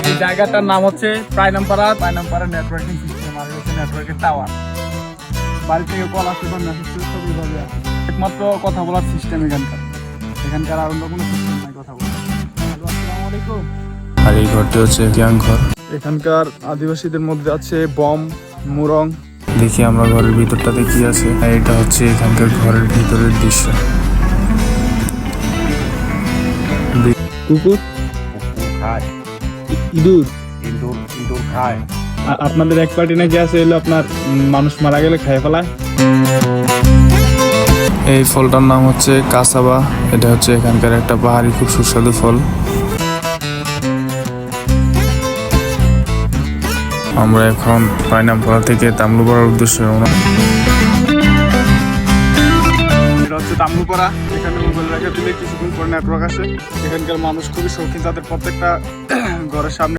এই জায়গাটার নাম হচ্ছে প্রাইনামপাড়া নেটওয়ার্কিং সিস্টেম আর হচ্ছে নেটওয়ার্কের টাওয়ার। বাড়ি থেকে কল আসতে বা মেসেজ সবই ভাবে একমাত্র কথা বলার সিস্টেম এখানকার আর অন্য কোনো সিস্টেম নাই কথা বলার। আসসালামু আলাইকুম। আর এই ঘরটি হচ্ছে গ্যাং ঘর। এখানকার আদিবাসীদের মধ্যে আছে বম, মুরং। দেখি আমরা ঘরের ভিতরটাতে কি আছে। আর এটা হচ্ছে এখানকার ঘরের ভিতরের দৃশ্য। কুকুর খায়, ইঁদুর। ইঁদুর খায়। আপনাদের এক পার্টি নাকি আছে এলো আপনার মানুষ মারা গেলে খেয়ে ফেলায়। এই ফলটার নাম হচ্ছে কাসাবা। এটা হচ্ছে এখানকার একটা পাহাড়ি খুব সুস্বাদু ফল। আমরা এখন পাইনামপাড়া থেকে তামলুপাড়ার উদ্দেশ্যে রওনা। এটা হচ্ছে তামলুপাড়া। এখানে মোবাইল রেখে দিলে কিছুক্ষণ পরে নেটওয়ার্ক আসে। এখানকার মানুষ খুবই শৌখিন, তাদের প্রত্যেকটা ঘরের সামনে